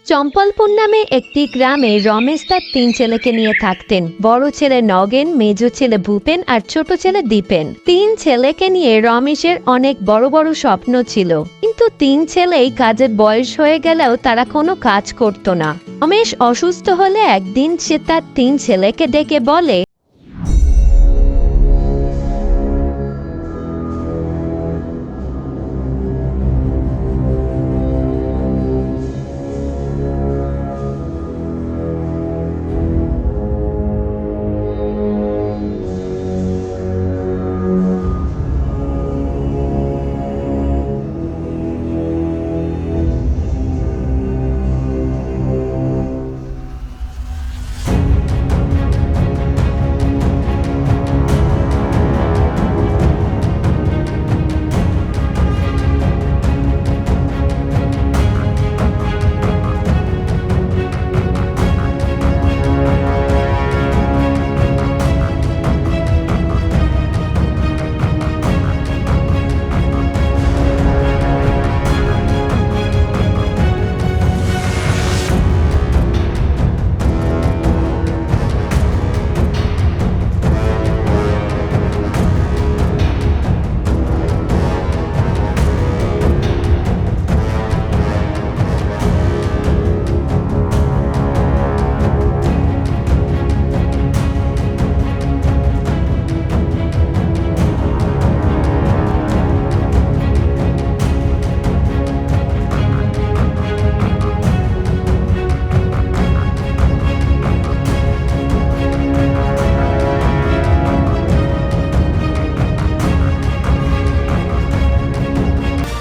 চম্পলপুর নামে একটি গ্রামে রমেশ তার 3 ছেলেকে নিয়ে থাকতেন। বড় ছেলে নগেন, মেজো ছেলে ভূপেন আর ছোট ছেলে দীপেন। 3 ছেলেকে নিয়ে রমেশের অনেক বড় বড় স্বপ্ন ছিল, কিন্তু 3 ছেলেই কাজের বয়স হয়ে গেলেও তারা কোনো কাজ করত না। রমেশ অসুস্থ হলে একদিন সে তার 3 ছেলেকে ডেকে বলে,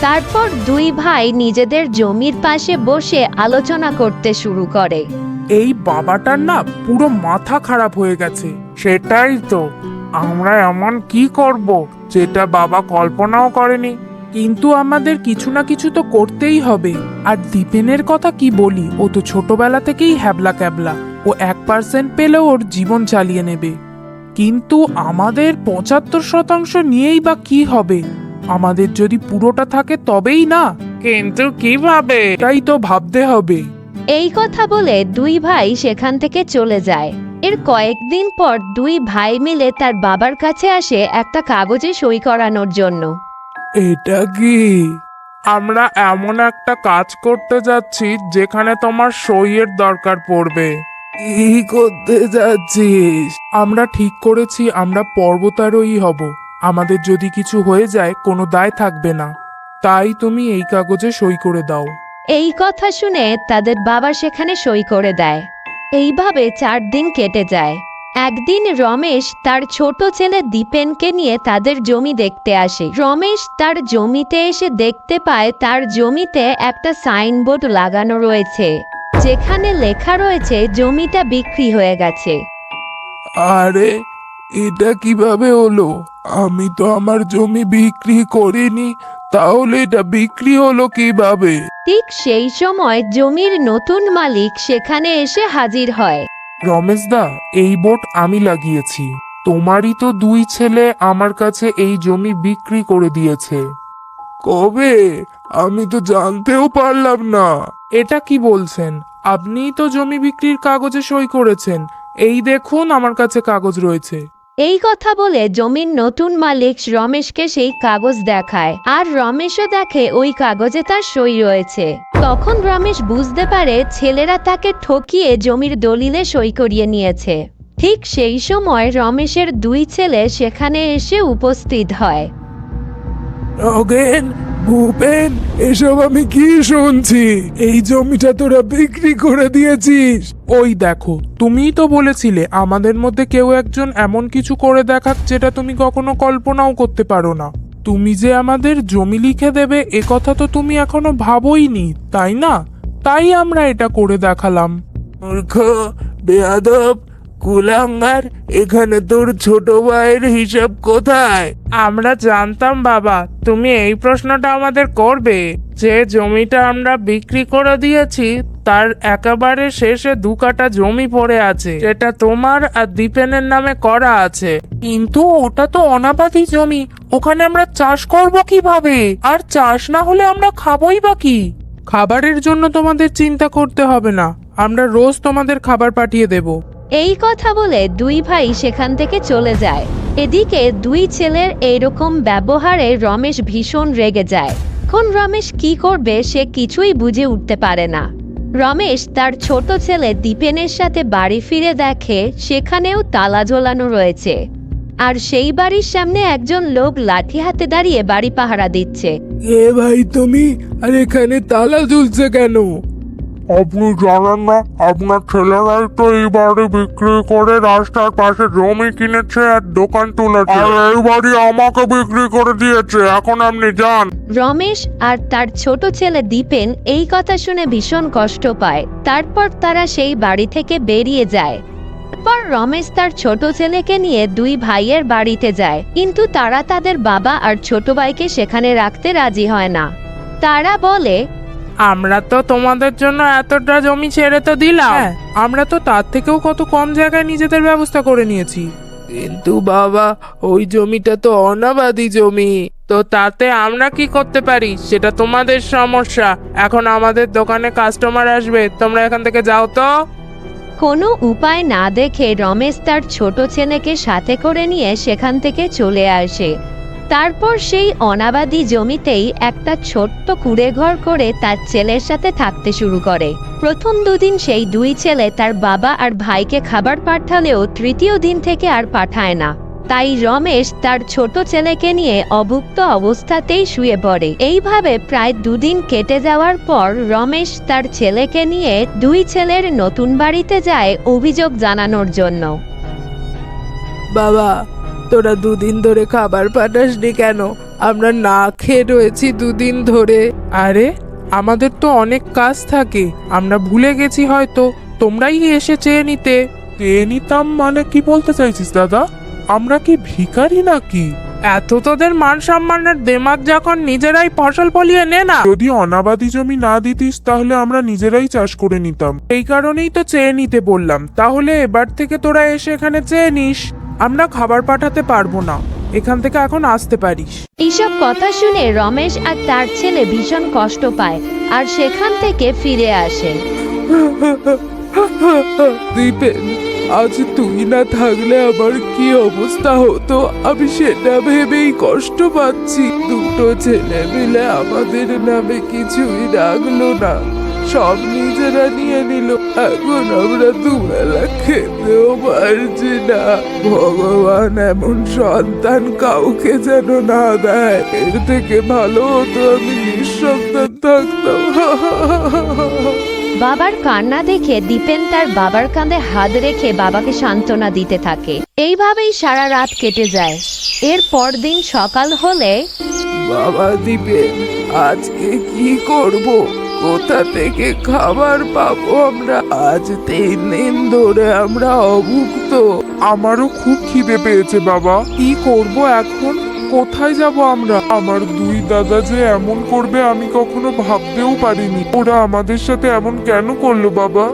তারপর 2 ভাই নিজেদের জমির পাশে বসে আলোচনা করতে শুরু করে। এই বাবাটার না পুরো মাথা খারাপ হয়ে গেছে। সেটাই তো, আমরা এমন কি করব যেটা বাবা কল্পনাও করেনি, কিন্তু আমাদের কিছু না কিছু তো করতেই হবে। আর দীপেনের কথা কি বলি, ও তো ছোটবেলা থেকেই হ্যাবলা ক্যাবলা, ও 1% পেলেও ওর জীবন চালিয়ে নেবে। কিন্তু আমাদের 75% নিয়েই বা কি হবে? আমাদের যদি পুরোটা থাকে তবেই না। কিন্তু কিভাবে, তাই তো ভাবতে হবে। এই কথা বলে 2 ভাই সেখান থেকে চলে যায়। এর কয়েকদিন পর 2 ভাই মিলে তার বাবার কাছে আসে একটা কাগজে সই করানোর জন্য। এটা কি? আমরা এমন একটা কাজ করতে যাচ্ছি যেখানে তোমার সইয়ের দরকার পড়বে। কি করতে যাচ্ছিস? আমরা ঠিক করেছি আমরা পর্বতারোহী হব। আমাদের যদি কিছু হয়ে যায় কোনো দায় থাকবে না। তাই তুমি এই কাগজে সই করে দাও। এই কথা শুনে তাদের বাবা সেখানে সই করে দেয়। এইভাবে 4 দিন কেটে যায়। একদিন রমেশ তার ছোট ছেলে দীপেনকে নিয়ে তাদের জমি দেখতে আসে। রমেশ তার জমিতে এসে দেখতে পায় তার জমিতে একটা সাইনবোর্ড লাগানো রয়েছে, যেখানে লেখা রয়েছে জমিটা বিক্রি হয়ে গেছে। আরে, এটা কিভাবে হলো? আমি তো আমার জমি বিক্রি করিনি, তাহলে এটা বিক্রি হলো কিভাবে? ঠিক সেই সময় জমির নতুন মালিক সেখানে এসে হাজির হয়। রমেশদা, এই বোর্ড আমি লাগিয়েছি। তোমারই তো 2 ছেলে আমার কাছে এই জমি বিক্রি করে দিয়েছে। কবে? আমি তো জানতেও পারলাম না। এটা কি বলছেন? আপনিই তো জমি বিক্রির কাগজে সই করেছেন। এই দেখুন, আমার কাছে কাগজ রয়েছে। এই কথা বলে জমির নতুন মালিক রমেশকে সেই কাগজ দেখায়, আর রমেশও দেখে ওই কাগজে তার সই রয়েছে। তখন রমেশ বুঝতে পারে ছেলেরা তাকে ঠকিয়ে জমির দলিলে সই করিয়ে নিয়েছে। ঠিক সেই সময় রমেশের 2 ছেলে সেখানে এসে উপস্থিত হয়। নগেন, ভূপেন, এসব আমি কি শুনছি? এই জমিটা তোরা বিক্রি করে দিয়েছিস? ওই দেখো, তুমিই তো বলেছিলে আমাদের মধ্যে কেউ একজন এমন কিছু করে দেখাক যেটা তুমি কখনো কল্পনাও করতে পারো না। তুমি যে আমাদের জমি লিখে দেবে এ কথা তো তুমি এখনো ভাবোইনি, তাই না? তাই আমরা এটা করে দেখালাম। মূর্খ, বেয়াদব, কুলাঙ্গার, এখানে তোর ছোট ভাইয়ের হিসাব কোথায়? আমরা জানতাম বাবা তুমি এই প্রশ্নটা আমাদের করবে। যে জমিটা আমরা বিক্রি করে দিয়েছি তার একেবারে শেষে 2 কাঠা জমি পড়ে আছে, যেটা তোমার আর দীপেনের নামে করা আছে। কিন্তু ওটা তো অনাবাদি জমি, ওখানে আমরা চাষ করব কিভাবে? আর চাষ না হলে আমরা খাবোই বা কি? খাবারের জন্য তোমাদের চিন্তা করতে হবে না, আমরা রোজ তোমাদের খাবার পাঠিয়ে দেব। এই কথা বলে দুই ভাই সেখান থেকে চলে যায়। এদিকে দুই ছেলের এইরকম ব্যবহারে রমেশ ভীষণ রেগে যায়। এখন রমেশ কি করবে সে কিছুই বুঝে উঠতে পারে না। রমেশ তার ছোট ছেলে দীপেনের সাথে বাড়ি ফিরে দেখে সেখানেও তালা ঝোলানো রয়েছে, আর সেই বাড়ির সামনে একজন লোক লাঠি হাতে দাঁড়িয়ে বাড়ি পাহারা দিচ্ছে। এ ভাই তুমি, আর এখানে তালা ঝুলছে কেন? আপনি জানেন না, আপনার ছেলেরাই তো এই বাড়ি বিক্রি করে রাস্তার পাশে জমি কিনেছে আর দোকান তুলেছে, আর এই বাড়ি আমাকে বিক্রি করে দিয়েছে। এখন আপনি যান। রমেশ আর তার ছোট ছেলে দীপেন এই কথা শুনে ভীষণ কষ্ট পায়। তারপর তারা সেই বাড়ি থেকে বেরিয়ে যায়। তারপর রমেশ তার ছোট ছেলেকে নিয়ে দুই ভাইয়ের বাড়িতে যায়, কিন্তু তারা তাদের বাবা আর ছোট ভাইকে সেখানে রাখতে রাজি হয় না। তারা বলে, আমরা তো তোমাদের জন্য এতটা জমি ছেড়ে তো দিলাম, আমরা তো তার থেকেও কত কম জায়গায় নিজেদের ব্যবস্থা করে নিয়েছি। কিন্তু বাবা, ওই জমিটা তো অনাবাদি জমি, তো তাতে আমরা কি করতে পারি সেটা তোমাদের সমস্যা। এখন আমাদের দোকানে কাস্টমার আসবে, তোমরা এখান থেকে যাও তো। কোনো উপায় না দেখে রমেশ তার ছোট ছেলেকে সাথে করে নিয়ে সেখান থেকে চলে আসে। তারপর সেই অনাবাদি জমিতেই একটা ছোট্ট কুঁড়ে ঘর করে তার ছেলের সাথে থাকতে শুরু করে। প্রথম দুদিন সেই দুই ছেলে তার বাবা আর ভাইকে খাবার পাঠালেও তৃতীয় দিন থেকে আর পাঠায় না। তাই রমেশ তার ছোট ছেলেকে নিয়ে অভুক্ত অবস্থাতেই শুয়ে পড়ে। এইভাবে প্রায় দুদিন কেটে যাওয়ার পর রমেশ তার ছেলেকে নিয়ে দুই ছেলের নতুন বাড়িতে যায় অভিযোগ জানানোর জন্য। বাবা, তোরা দুদিন ধরে খাবার পাঠাসনি কেন? আমরা না খেয়ে রয়েছি দুদিন ধরে। আরে, আমাদের তো অনেক কাজ থাকে, আমরা ভুলে গেছি হয়তো, তোমরাই এসে চেয়ে নিতে। চেয়ে নিতাম মানে কি বলতে চাইছিস দাদা? আমরা কি ভিখারি নাকি? এত তোদের মান সম্মানের দেমাগ যখন, নিজেরাই ফসল ফলিয়ে নে না। যদি অনাবাদি জমি না দিতিস তাহলে আমরা নিজেরাই চাষ করে নিতাম। এই কারণেই তো চেয়ে নিতে বললাম। তাহলে এবার থেকে তোরা এসে এখানে চেয়ে নিস। আমরা খাবার পাঠাতে পারবো না, এখান থেকে এখন আসতে পারিস। এইসব কথা শুনে রমেশ আর তার ছেলে ভীষণ কষ্ট পায় আর সেখান থেকে ফিরে আসে। দীপেন, আজ তুই না থাকলে আমার কি অবস্থা হতো, আমি সেটা ভেবেই কষ্ট পাচ্ছি। দুটো ছেলে মিলে আমাদের নামে কিছুই রাখলো না, সব নিজেরা নিয়ে নিল। এখন আমরা দুবেলা খেতেও পারছি না। ভগবান এমন সন্তান কাউকে যেন না দেয়। এর থেকে ভালো হতো আমি নিঃসন্তান থাকতাম। বাবার কান্না দেখে দীপেন তার বাবার কাঁধে হাত রেখে বাবাকে সান্ত্বনা দিতে থাকে। এইভাবেই সারা রাত কেটে যায়। এর পরদিন সকাল হলে, বাবা দীপেন, আজকে কি করব? কোথা থেকে খাবার পাবো আমরা? আজ 3 দিন ধরে আমরা অভুক্ত। আমারও খুব খিদে পেয়েছে বাবা। কি করব এখন? কোথায় যাব আমরা? আমার দুই দাদা যে এমন করবে আমি কখনো ভাবতেও পারিনি। ওরা আমাদের সাথে এমন কেন করলো বাবা?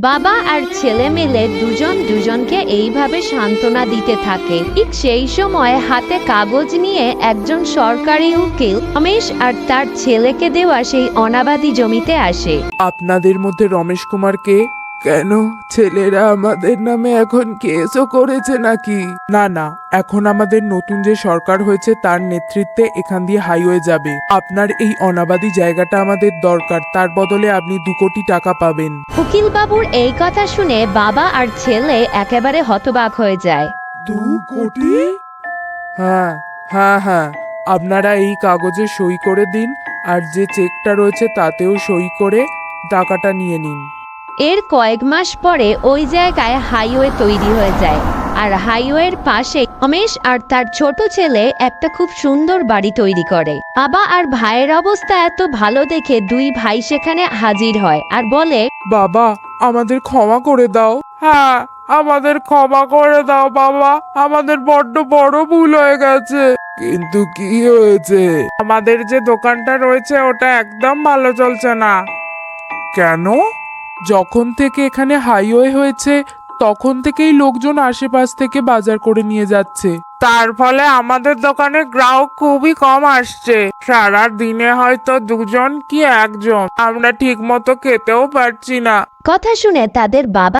বাবা আর ছেলে মিলে দুজন দুজনকে এইভাবে সান্ত্বনা দিতে থাকে। ঠিক সেই সময় হাতে কাগজ নিয়ে একজন সরকারি উকিল রমেশ আর তার ছেলেকে দেওয়া সেই অনাবাদি জমিতে আসে। আপনাদের মধ্যে রমেশ কুমার কে? কেন, ছেলেরা আমাদের নামে এখন কেসও করেছে নাকি? না না, এখন আমাদের নতুন যে সরকার হয়েছে তার নেতৃত্বে এখান দিয়ে হাইওয়ে যাবে। আপনার এই অনাবাদি জায়গাটা আমাদের দরকার, তার বদলে আপনি 2 কোটি টাকা পাবেন। উকিল বাবুর এই কথা শুনে বাবা আর ছেলে একেবারে হতবাক হয়ে যায়। 2 কোটি? হ্যাঁ হ্যাঁ হ্যাঁ, আপনারা এই কাগজে সই করে দিন, আর যে চেকটা রয়েছে তাতেও সই করে টাকাটা নিয়ে নিন। এর কয়েক মাস পরে ওই জায়গায় হাইওয়ে তৈরি হয়ে যায়, আর হাইওয়ের পাশে রমেশ আর তার ছোট ছেলে একটা খুব সুন্দর বাড়ি তৈরি করে। বাবা আর ভাইয়ের অবস্থা এত ভালো দেখে দুই ভাই সেখানে হাজির হয় আর বলে, বাবা, আমাদের ক্ষমা করে দাও। হ্যাঁ, আমাদের ক্ষমা করে দাও বাবা, আমাদের বড্ড বড় ভুল হয়ে গেছে। কিন্তু কি হয়েছে? আমাদের যে দোকানটা রয়েছে ওটা একদম ভালো চলছে না। কেন? যখন থেকে এখানে হাইওয়ে হয়েছে তখন থেকেই লোকজন আশেপাশ থেকে বাজার করে নিয়ে যাচ্ছে। তার ফলে আমাদের দোকানে গ্রাহক খুবই কম আসছে। সারা দিনে হয়তো 2জন কি 1জন। আমরা ঠিক মতো খেতেও পারছি না। কথা শুনে তাদের বাবা